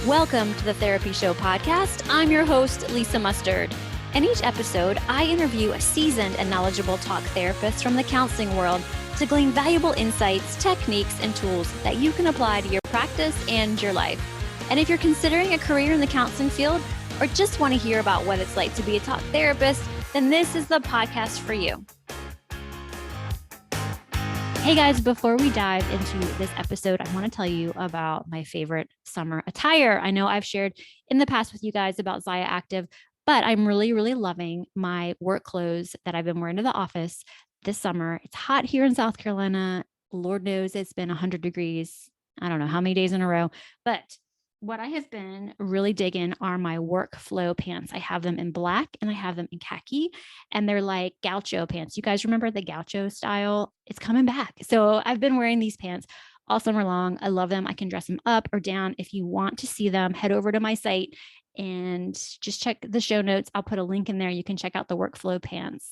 Welcome to the Therapy Show podcast. I'm your host, Lisa Mustard. In each episode, I interview a seasoned and knowledgeable talk therapist from the counseling world to glean valuable insights, techniques, and tools that you can apply to your practice and your life. And if you're considering a career in the counseling field or just want to hear about what it's like to be a talk therapist, then this is the podcast for you. Hey guys, before we dive into this episode, I want to tell you about my favorite summer attire. I know I've shared in the past with you guys about Zaya Active, but I'm really loving my work clothes that I've been wearing to the office this summer. It's hot here in South Carolina. Lord knows it's been 100 degrees. I don't know how many days in a row, but what I have been really digging are my workflow pants. I have them in black and I have them in khaki, and they're like gaucho pants. You guys remember the gaucho style? It's coming back. So I've been wearing these pants all summer long. I love them. I can dress them up or down. If you want to see them, head over to my site and just check the show notes. I'll put a link in there. You can check out the workflow pants.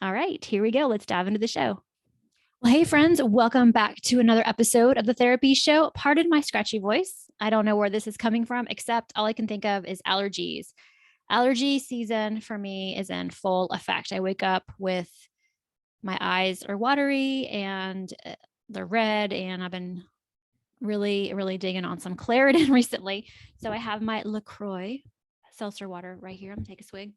All right, here we go. Let's dive into the show. Well, hey friends, welcome back to another episode of the Therapy Show. Pardon my scratchy voice. I don't know where this is coming from, except all I can think of is allergies. Allergy season for me is in full effect. I wake up with my eyes are watery and they're red, and I've been really digging on some Claritin recently. So I have my LaCroix seltzer water right here. I'm gonna take a swig.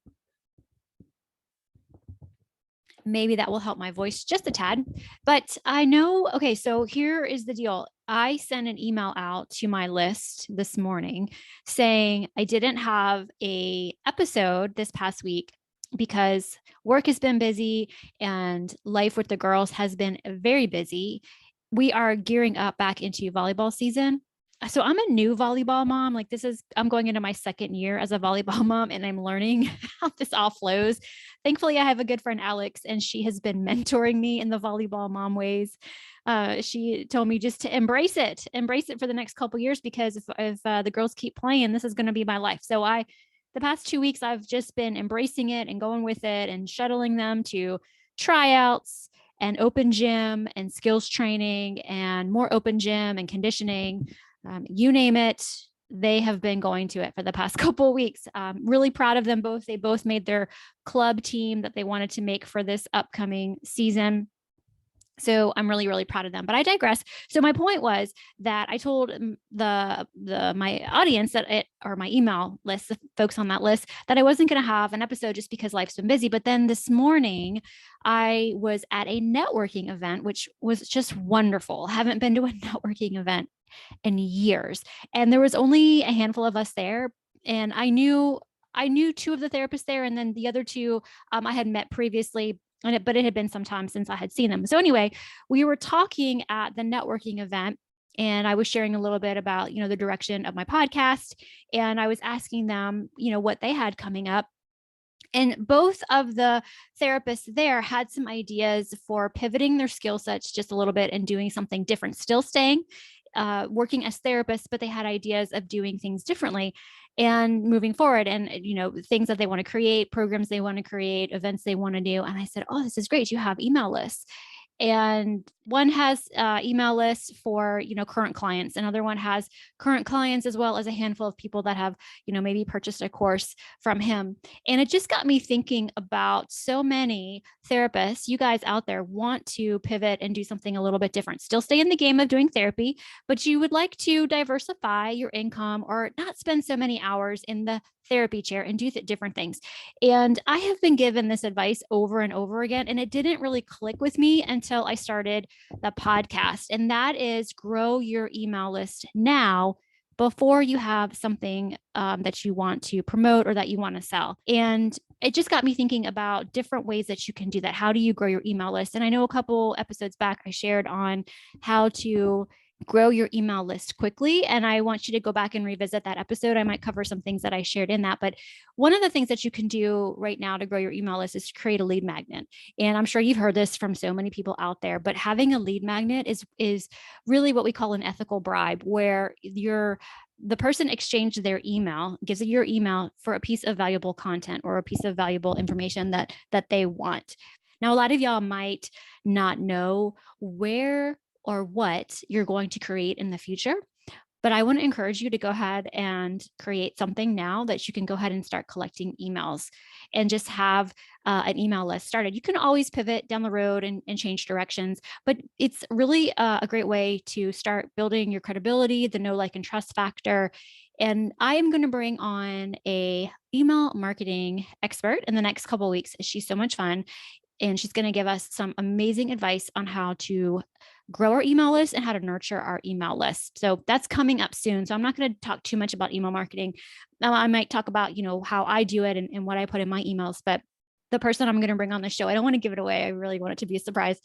Maybe that will help my voice just a tad, but I know, okay, so here is the deal. I sent an email out to my list this morning saying I didn't have a episode this past week because work has been busy and life with the girls has been very busy. We are gearing up back into volleyball season. So I'm a new volleyball mom. I'm going into my second year as a volleyball mom, and I'm learning how this all flows. Thankfully, I have a good friend, Alex, and she has been mentoring me in the volleyball mom ways. She told me just to embrace it for the next couple of years, because if the girls keep playing, this is going to be my life. So the past 2 weeks, I've just been embracing it and going with it and shuttling them to tryouts and open gym and skills training and more open gym and conditioning. You name it, they have been going to it for the past couple of weeks. Really proud of them both. They both made their club team that they wanted to make for this upcoming season. So I'm really proud of them, but I digress. So my point was that I told my audience or my email list, the folks on that list, that I wasn't going to have an episode just because life's been busy. But then this morning I was at a networking event, which was just wonderful. Haven't been to a networking event in years. And there was only a handful of us there. And I knew two of the therapists there. And then the other two I had met previously, but it had been some time since I had seen them. So anyway, we were talking at the networking event, and I was sharing a little bit about, the direction of my podcast. And I was asking them, what they had coming up. And both of the therapists there had some ideas for pivoting their skill sets just a little bit and doing something different, still staying working as therapists, but they had ideas of doing things differently and moving forward, and things that they want to create, programs they want to create, events they want to do. And I said, oh, this is great. You have email lists. And one has email lists for, current clients. Another one has current clients, as well as a handful of people that have, maybe purchased a course from him. And it just got me thinking about so many therapists, you guys out there, want to pivot and do something a little bit different, still stay in the game of doing therapy, but you would like to diversify your income or not spend so many hours in the therapy chair and do different things. And I have been given this advice over and over again, and it didn't really click with me until I started the podcast. And that is grow your email list now before you have something that you want to promote or that you want to sell. And it just got me thinking about different ways that you can do that. How do you grow your email list? And I know a couple episodes back, I shared on how to grow your email list quickly. And I want you to go back and revisit that episode. I might cover some things that I shared in that. But one of the things that you can do right now to grow your email list is to create a lead magnet. And I'm sure you've heard this from so many people out there, but having a lead magnet is really what we call an ethical bribe, where the person exchanged their email, gives you your email for a piece of valuable content or a piece of valuable information that they want. Now, a lot of y'all might not know where or what you're going to create in the future, But I want to encourage you to go ahead and create something now that you can go ahead and start collecting emails and just have an email list started. You can always pivot down the road and change directions, but it's really a great way to start building your credibility, the know, like, and trust factor. And I am going to bring on a email marketing expert in the next couple of weeks. She's so much fun. And she's going to give us some amazing advice on how to grow our email list and how to nurture our email list. So that's coming up soon. So I'm not going to talk too much about email marketing. I might talk about, how I do it and what I put in my emails, but the person I'm going to bring on the show, I don't want to give it away. I really want it to be a surprise.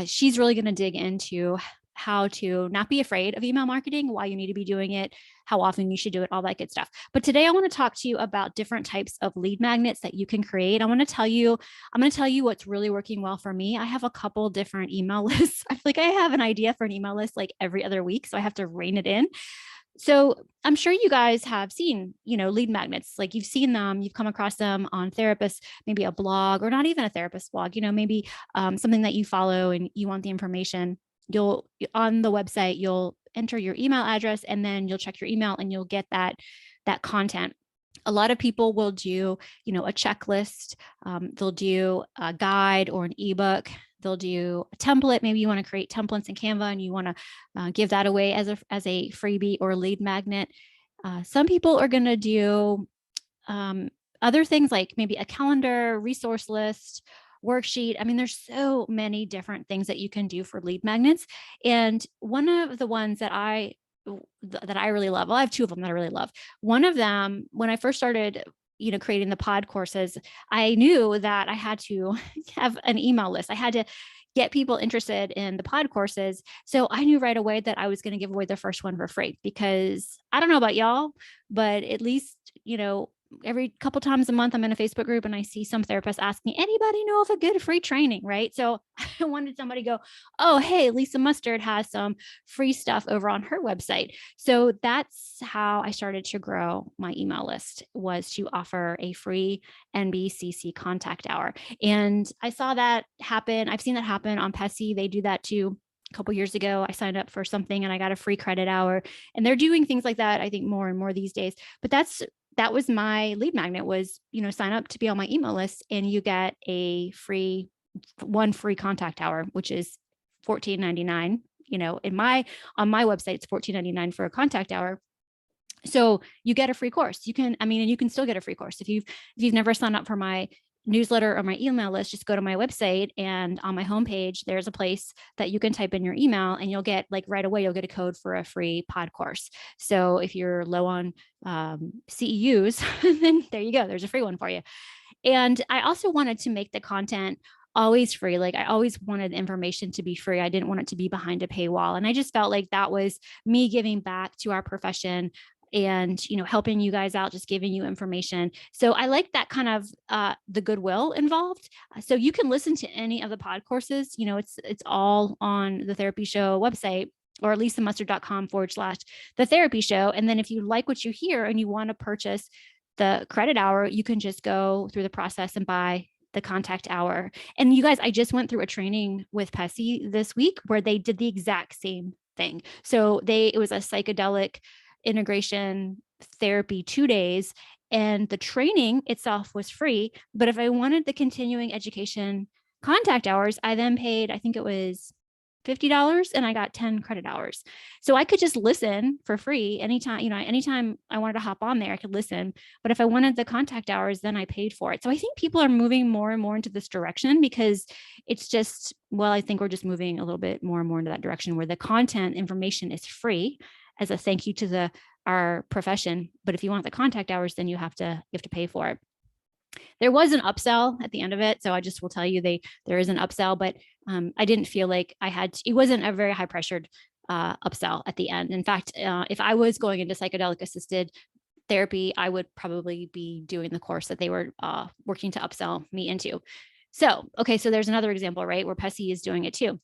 She's really going to dig into how to not be afraid of email marketing, why you need to be doing it, how often you should do it, all that good stuff. But today I want to talk to you about different types of lead magnets that you can create. I'm going to tell you what's really working well for me. I have a couple different email lists. I feel like I have an idea for an email list like every other week, so I have to rein it in. So I'm sure you guys have seen, lead magnets. Like, you've seen them, you've come across them on therapists, maybe a blog, or not even a therapist blog, maybe something that you follow and you want the information. You'll, on the website, you'll enter your email address and then you'll check your email and you'll get that content. A lot of people will do, a checklist. They'll do a guide or an ebook. They'll do a template. Maybe you want to create templates in Canva and you want to give that away as a freebie or lead magnet. Some people are going to do other things like maybe a calendar, resource list, worksheet. I mean, there's so many different things that you can do for lead magnets. And one of the ones that I really love, well, I have two of them that I really love. One of them, when I first started, creating the pod courses, I knew that I had to have an email list. I had to get people interested in the pod courses. So I knew right away that I was going to give away the first one for free, because I don't know about y'all, but at least, every couple times a month, I'm in a Facebook group and I see some therapist ask me, anybody know of a good free training, right? So I wanted somebody to go, oh, hey, Lisa Mustard has some free stuff over on her website. So that's how I started to grow my email list, was to offer a free NBCC contact hour. And I saw that happen. I've seen that happen on Pessy. They do that too. A couple years ago, I signed up for something and I got a free credit hour, and they're doing things like that, I think, more and more these days. But that was my lead magnet, was, sign up to be on my email list and you get one free contact hour, which is $14.99. On my website, it's $14.99 for a contact hour. So you get a free course. And you can still get a free course. If you've never signed up for my newsletter or my email list, just go to my website, and on my homepage, there's a place that you can type in your email and you'll get, like, right away, you'll get a code for a free pod course. So if you're low on CEUs, then there you go. There's a free one for you. And I also wanted to make the content always free. Like, I always wanted information to be free. I didn't want it to be behind a paywall. And I just felt like that was me giving back to our profession and, helping you guys out, just giving you information. So I like that kind of the goodwill involved. So you can listen to any of the pod courses. It's all on the Therapy Show website, or lisamustard.com/the Therapy Show. And then if you like what you hear and you want to purchase the credit hour, you can just go through the process and buy the contact hour. And you guys, I just went through a training with Pessy this week where they did the exact same thing. So it was a psychedelic integration therapy 2 days, and the training itself was free. But if I wanted the continuing education contact hours, I then paid, I think it was $50, and I got 10 credit hours. So I could just listen for free anytime, anytime I wanted to hop on there, I could listen. But if I wanted the contact hours, then I paid for it. So I think people are moving more and more into this direction, because it's just, well, I think we're just moving a little bit more and more into that direction where the content information is free as a thank you to our profession. But if you want the contact hours, then you have to pay for it. There was an upsell at the end of it. So I just will tell you there is an upsell, but I didn't feel like it wasn't a very high pressured upsell at the end. In fact, if I was going into psychedelic assisted therapy, I would probably be doing the course that they were working to upsell me into. So, okay, so there's another example, right, where Pessy is doing it too.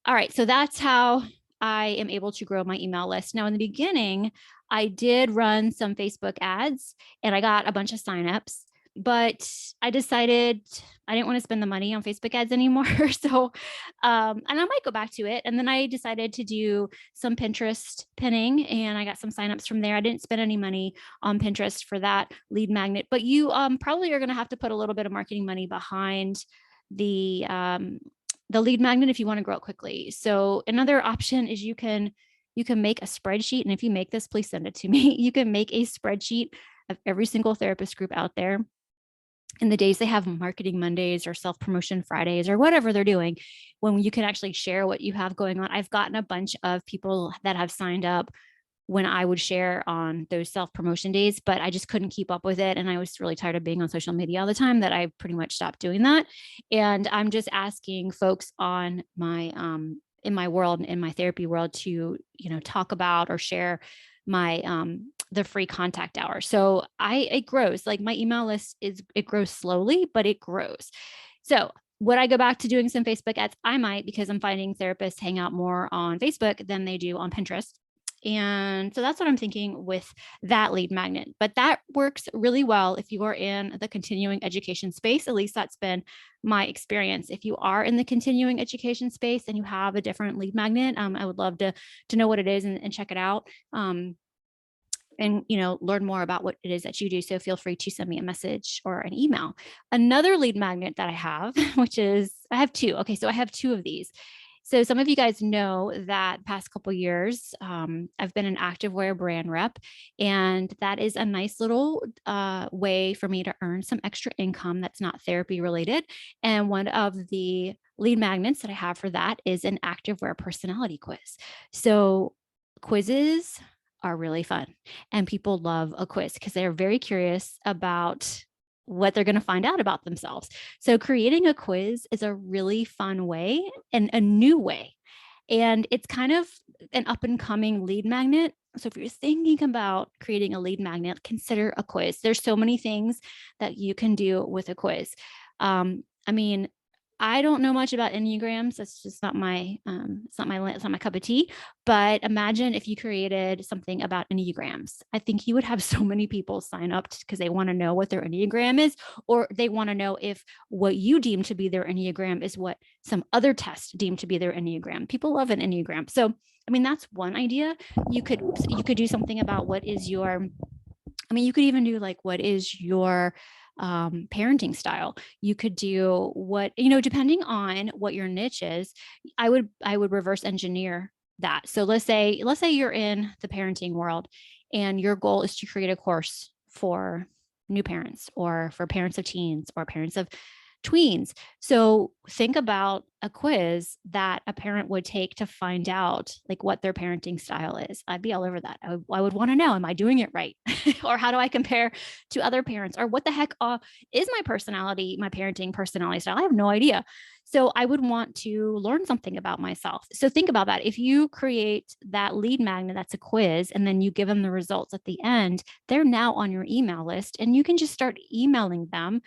All right, so that's how I am able to grow my email list. Now, in the beginning, I did run some Facebook ads and I got a bunch of signups. But I decided I didn't want to spend the money on Facebook ads anymore. So, and I might go back to it. And then I decided to do some Pinterest pinning, and I got some signups from there. I didn't spend any money on Pinterest for that lead magnet, but you probably are going to have to put a little bit of marketing money behind the lead magnet if you want to grow it quickly. So another option is you can make a spreadsheet. And if you make this, please send it to me. You can make a spreadsheet of every single therapist group out there. And the days they have marketing Mondays or self-promotion Fridays or whatever they're doing, when you can actually share what you have going on. I've gotten a bunch of people that have signed up when I would share on those self-promotion days, but I just couldn't keep up with it. And I was really tired of being on social media all the time that I pretty much stopped doing that. And I'm just asking folks on my, in my world, in my therapy world, to, talk about or share my, the free contact hour. So it grows. Like my email list it grows slowly, but it grows. So would I go back to doing some Facebook ads? I might, because I'm finding therapists hang out more on Facebook than they do on Pinterest. And so that's what I'm thinking with that lead magnet. But that works really well if you are in the continuing education space. At least that's been my experience. If you are in the continuing education space and you have a different lead magnet, I would love to know what it is and check it out. And learn more about what it is that you do. So feel free to send me a message or an email. Another lead magnet that I have, which is, I have two. Okay, so I have two of these. So some of you guys know that past couple years, I've been an Activewear brand rep, and that is a nice little way for me to earn some extra income that's not therapy related. And one of the lead magnets that I have for that is an Activewear Personality Quiz. So quizzes are really fun, and people love a quiz because they're very curious about what they're going to find out about themselves. So creating a quiz is a really fun way and a new way. And it's kind of an up and coming lead magnet. So if you're thinking about creating a lead magnet, consider a quiz. There's so many things that you can do with a quiz. I mean, I don't know much about Enneagrams. That's just not my, it's not my cup of tea. But imagine if you created something about Enneagrams. I think you would have so many people sign up because they want to know what their Enneagram is, or they want to know if what you deem to be their Enneagram is what some other test deemed to be their Enneagram. People love an Enneagram. So, I mean, that's one idea. You could do something about what is your, you could even do like, what is your parenting style. You could do what, depending on what your niche is, I would reverse engineer that. So let's say you're in the parenting world and your goal is to create a course for new parents or for parents of teens or parents of tweens. So think about a quiz that a parent would take to find out like what their parenting style is. I'd be all over that. I would want to know, am I doing it right? Or how do I compare to other parents? Or what the heck is my parenting personality style? I have no idea. So I would want to learn something about myself. So think about that. If you create that lead magnet, that's a quiz, and then you give them the results at the end, they're now on your email list, and you can just start emailing them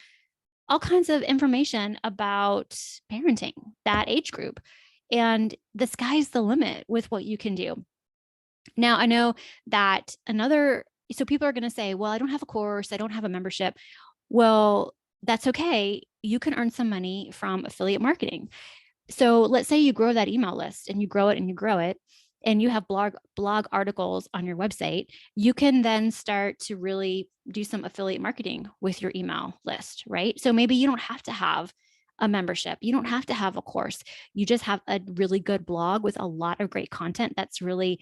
all kinds of information about parenting, that age group. And the sky's the limit with what you can do. Now, I know that so people are going to say, well, I don't have a course, I don't have a membership. Well, that's okay. You can earn some money from affiliate marketing. So let's say you grow that email list and you grow it and you grow it, and you have blog articles on your website. You can then start to really do some affiliate marketing with your email list, right? So maybe you don't have to have a membership. You don't have to have a course. You just have a really good blog with a lot of great content that's really,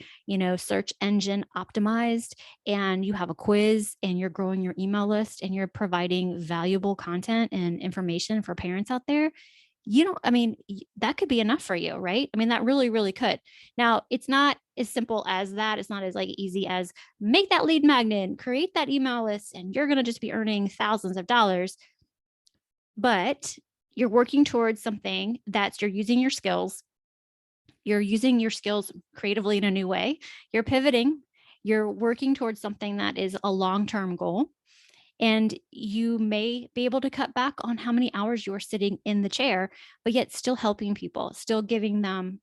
search engine optimized, and you have a quiz and you're growing your email list and you're providing valuable content and information for parents out there. That could be enough for you, right? That really, really could. Now, it's not as simple as that. It's not as easy as make that lead magnet, create that email list, and you're going to just be earning thousands of dollars. But you're working towards something that you're using your skills. You're using your skills creatively in a new way. You're pivoting. You're working towards something that is a long-term goal. And you may be able to cut back on how many hours you're sitting in the chair, but yet still helping people, still giving them,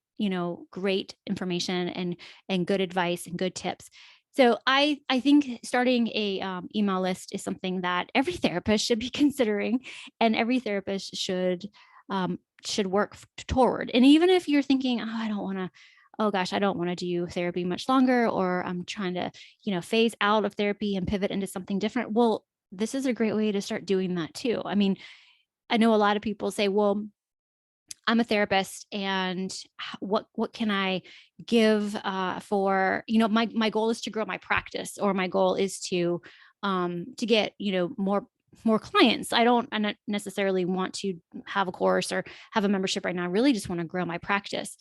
great information and good advice and good tips. So I think starting a email list is something that every therapist should be considering, and every therapist should work toward. And even if you're thinking, oh, I don't want to, oh gosh, I don't want to do therapy much longer, or I'm trying to, phase out of therapy and pivot into something different. Well, this is a great way to start doing that too. I mean, I know a lot of people say, well, I'm a therapist, and what can I give for, my goal is to grow my practice, or my goal is to get, more clients. I don't necessarily want to have a course or have a membership right now. I really just want to grow my practice.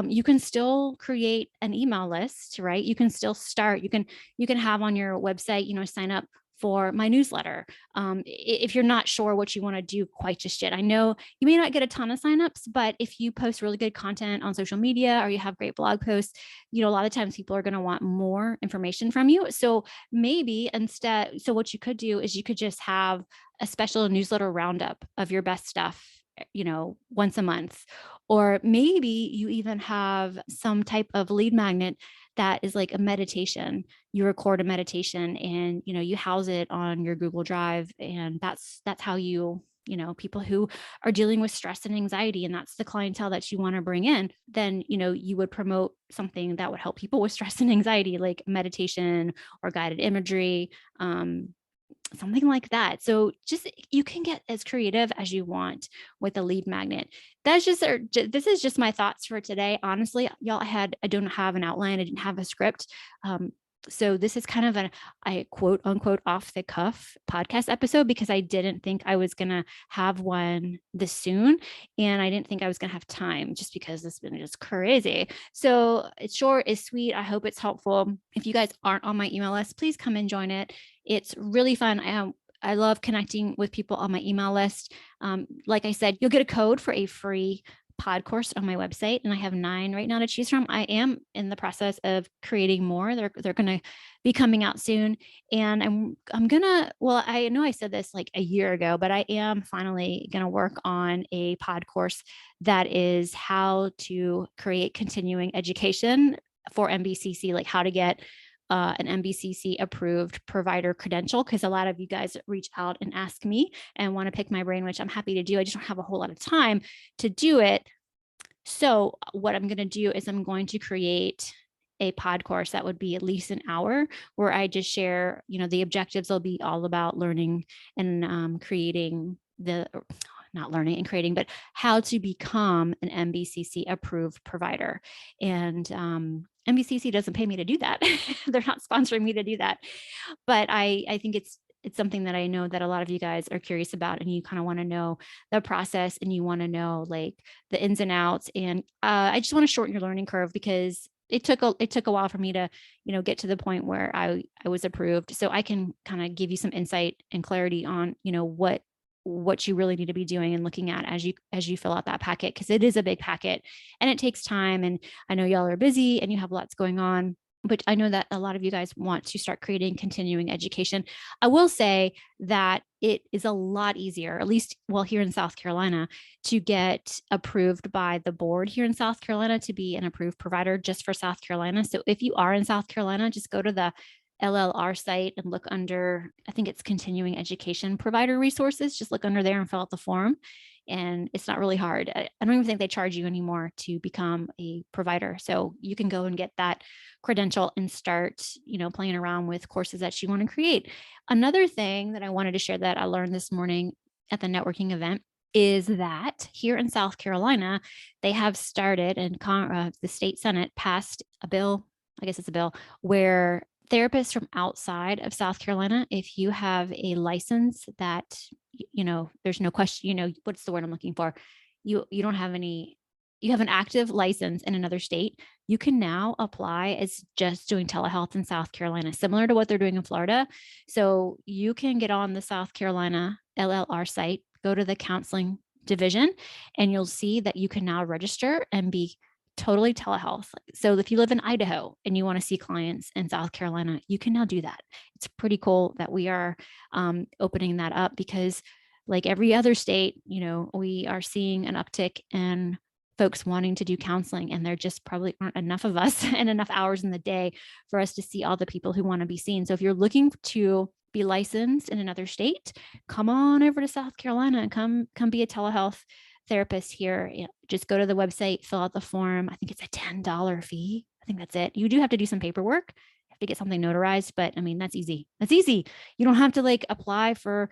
You can still create an email list, right? You can still start. You can have on your website, sign up for my newsletter. If you're not sure what you want to do quite just yet, I know you may not get a ton of signups, but if you post really good content on social media, or you have great blog posts, a lot of times people are going to want more information from you. So maybe instead, so what you could do is you could just have a special newsletter roundup of your best stuff, once a month. Or maybe you even have some type of lead magnet that is like a meditation. You record a meditation, and you house it on your Google Drive, and that's how people who are dealing with stress and anxiety, and that's the clientele that you want to bring in, then you would promote something that would help people with stress and anxiety, like meditation or guided imagery, something like that. So just, you can get as creative as you want with a lead magnet. This is just my thoughts for today. Honestly, y'all, I don't have an outline. I didn't have a script. So this is kind of a quote unquote off the cuff podcast episode, because I didn't think I was going to have one this soon. And I didn't think I was going to have time, just because it's been just crazy. So it's short, it's sweet. I hope it's helpful. If you guys aren't on my email list, please come and join it. It's really fun. I love connecting with people on my email list. Like I said, you'll get a code for a free pod course on my website, and I have 9 right now to choose from. I am in the process of creating more. They're going to be coming out soon, and I'm gonna. Well, I know I said this like a year ago, but I am finally going to work on a pod course that is how to create continuing education for NBCC, like how to get an NBCC approved provider credential, because a lot of you guys reach out and ask me and want to pick my brain, which I'm happy to do. I just don't have a whole lot of time to do it. So what I'm going to do is I'm going to create a pod course that would be at least an hour, where I just share, the objectives will be all about learning and creating not learning and creating, but how to become an NBCC approved provider. And NBCC doesn't pay me to do that. They're not sponsoring me to do that. But I think it's something that I know that a lot of you guys are curious about, and you kind of want to know the process, and you want to know like the ins and outs. And I just want to shorten your learning curve, because it took a while for me to, get to the point where I was approved. So I can kind of give you some insight and clarity on, what you really need to be doing and looking at as you fill out that packet, because it is a big packet and it takes time. And I know y'all are busy and you have lots going on, but I know that a lot of you guys want to start creating continuing education. I will say that it is a lot easier, at least, well, here in South Carolina, to get approved by the board here in South Carolina to be an approved provider just for South Carolina. So if you are in South Carolina, just go to the LLR site and look under, I think it's continuing education provider resources. Just look under there and fill out the form. And it's not really hard. I don't even think they charge you anymore to become a provider. So you can go and get that credential and start, playing around with courses that you want to create. Another thing that I wanted to share that I learned this morning at the networking event is that here in South Carolina, they have started, and the state Senate passed a bill, I guess it's a bill, where therapists from outside of South Carolina, if you have a license that, there's no question, what's the word I'm looking for? You don't have any, you have an active license in another state, you can now apply as just doing telehealth in South Carolina, similar to what they're doing in Florida. So you can get on the South Carolina LLR site, go to the counseling division, and you'll see that you can now register and be totally telehealth. So if you live in Idaho and you want to see clients in South Carolina, you can now do that. It's pretty cool that we are opening that up, because like every other state, we are seeing an uptick in folks wanting to do counseling, and there just probably aren't enough of us and enough hours in the day for us to see all the people who want to be seen. So if you're looking to be licensed in another state, come on over to South Carolina and come be a telehealth therapist here. Just go to the website, fill out the form. I think it's a $10 fee. I think that's it. You do have to do some paperwork, have to get something notarized, but I mean, that's easy. That's easy. You don't have to like apply for,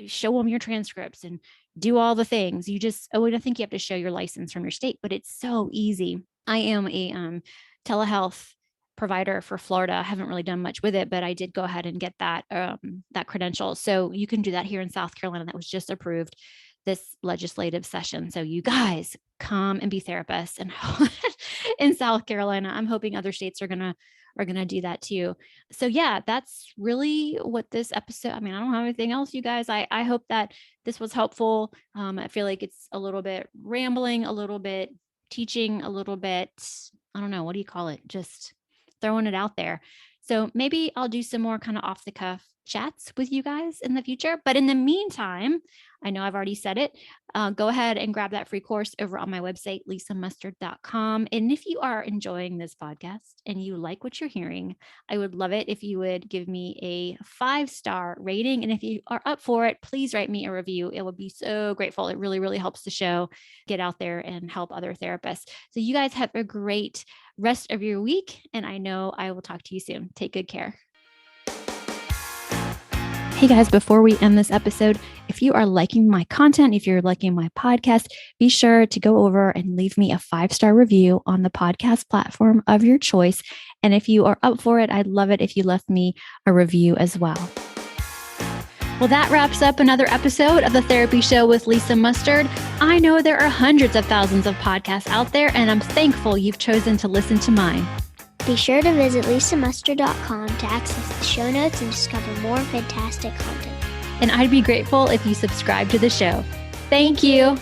show them your transcripts and do all the things. You just, I think you have to show your license from your state, but it's so easy. I am a telehealth provider for Florida. I haven't really done much with it, but I did go ahead and get that credential. So you can do that here in South Carolina. That was just approved this legislative session. So you guys come and be therapists and in South Carolina. I'm hoping other states are gonna do that too. So yeah, that's really what this episode, I mean, I don't have anything else, you guys. I hope that this was helpful. I feel like it's a little bit rambling, a little bit teaching, a little bit, I don't know, what do you call it? Just throwing it out there. So maybe I'll do some more kind of off the cuff chats with you guys in the future. But in the meantime, I know I've already said it. Go ahead and grab that free course over on my website, lisamustard.com. And if you are enjoying this podcast and you like what you're hearing, I would love it if you would give me a 5-star rating. And if you are up for it, please write me a review. It would be so grateful. It really, really helps the show get out there and help other therapists. So you guys have a great rest of your week. And I know I will talk to you soon. Take good care. Hey guys, before we end this episode, if you are liking my content, if you're liking my podcast, be sure to go over and leave me a 5-star review on the podcast platform of your choice. And if you are up for it, I'd love it if you left me a review as well. Well, that wraps up another episode of the Therapy Show with Lisa Mustard. I know there are hundreds of thousands of podcasts out there, and I'm thankful you've chosen to listen to mine. Be sure to visit lisamustard.com to access the show notes and discover more fantastic content. And I'd be grateful if you subscribe to the show. Thank you.